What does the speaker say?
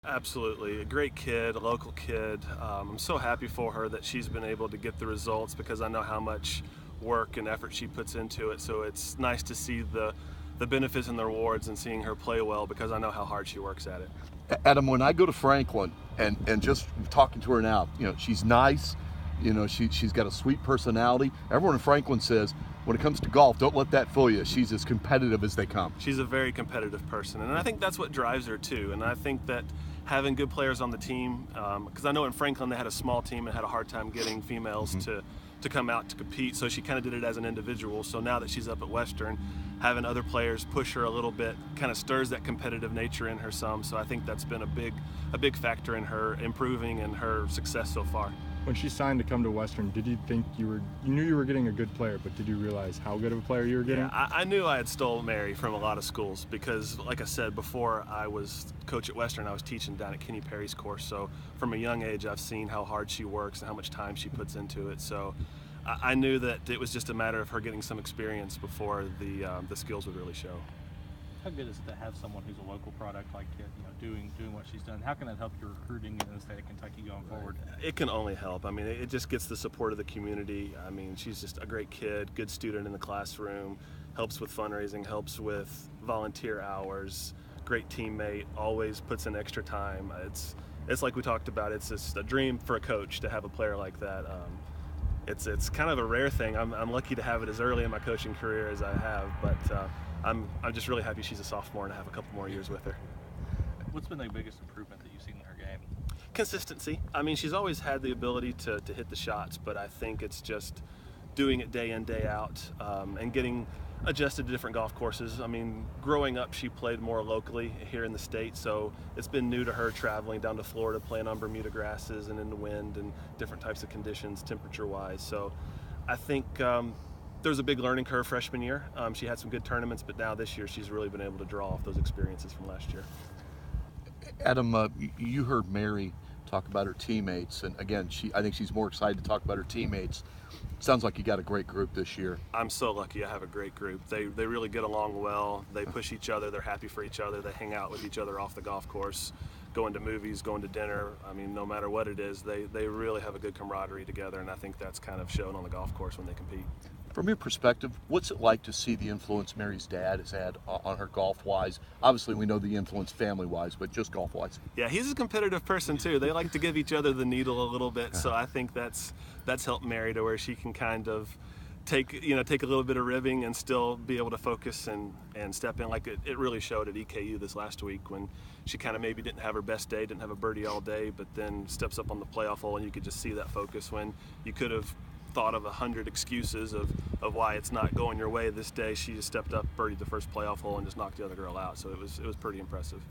Absolutely, a great kid, a local kid. I'm so happy for her that she's been able to get the results because I know how much work and effort she puts into it. So it's nice to see the benefits and the rewards and seeing her play well because I know how hard she works at it. Adam, when I go to Franklin and just talking to her now, she's nice, she's got a sweet personality. Everyone in Franklin says, when it comes to golf, don't let that fool you. She's as competitive as they come. She's a very competitive person, and I think that's what drives her too. And I think that having good players on the team, because I know in Franklin they had a small team and had a hard time getting females to come out to compete, so she kind of did it as an individual. So now that she's up at Western, having other players push her a little bit kind of stirs that competitive nature in her some. So I think that's been a big factor in her improving and her success so far. When she signed to come to Western, did you think you knew you were getting a good player, but did you realize how good of a player you were getting? Yeah, I knew I had stole Mary from a lot of schools because, like I said, before I was coach at Western, I was teaching down at Kenny Perry's course. So from a young age, I've seen how hard she works and how much time she puts into it. So I knew that it was just a matter of her getting some experience before the skills would really show. How good is it to have someone who's a local product like doing what she's done? How can that help your recruiting in the state of Kentucky going forward? It can only help. I mean, it just gets the support of the community. I mean, she's just a great kid, good student in the classroom, helps with fundraising, helps with volunteer hours, great teammate, always puts in extra time. It's like we talked about. It's just a dream for a coach to have a player like that. It's kind of a rare thing. I'm lucky to have it as early in my coaching career as I have, but I'm just really happy she's a sophomore and I have a couple more years with her. What's been the biggest improvement that you've seen in her game? Consistency. I mean, she's always had the ability to hit the shots, but I think it's just doing it day in, day out, and getting adjusted to different golf courses. I mean, growing up, she played more locally here in the state, so it's been new to her traveling down to Florida, playing on Bermuda grasses and in the wind and different types of conditions, temperature-wise. So I think there was a big learning curve freshman year. She had some good tournaments, but now this year she's really been able to draw off those experiences from last year. Adam, you heard Mary talk about her teammates, and again, I think she's more excited to talk about her teammates. Sounds like you got a great group this year. I'm so lucky I have a great group. They really get along well. They push each other. They're happy for each other. They hang out with each other off the golf course, going to movies, going to dinner. I mean, no matter what it is, they really have a good camaraderie together, and I think that's kind of shown on the golf course when they compete. From your perspective, what's it like to see the influence Mary's dad has had on her golf-wise? Obviously, we know the influence family-wise, but just golf-wise. Yeah, he's a competitive person too. They like to give each other the needle a little bit, so I think that's helped Mary to where she can kind of take a little bit of ribbing and still be able to focus and step in. Like it really showed at EKU this last week when she kind of maybe didn't have her best day, didn't have a birdie all day, but then steps up on the playoff hole and you could just see that focus when you could have thought of 100 excuses of why it's not going your way this day. She just stepped up, birdied the first playoff hole, and just knocked the other girl out. So it was pretty impressive.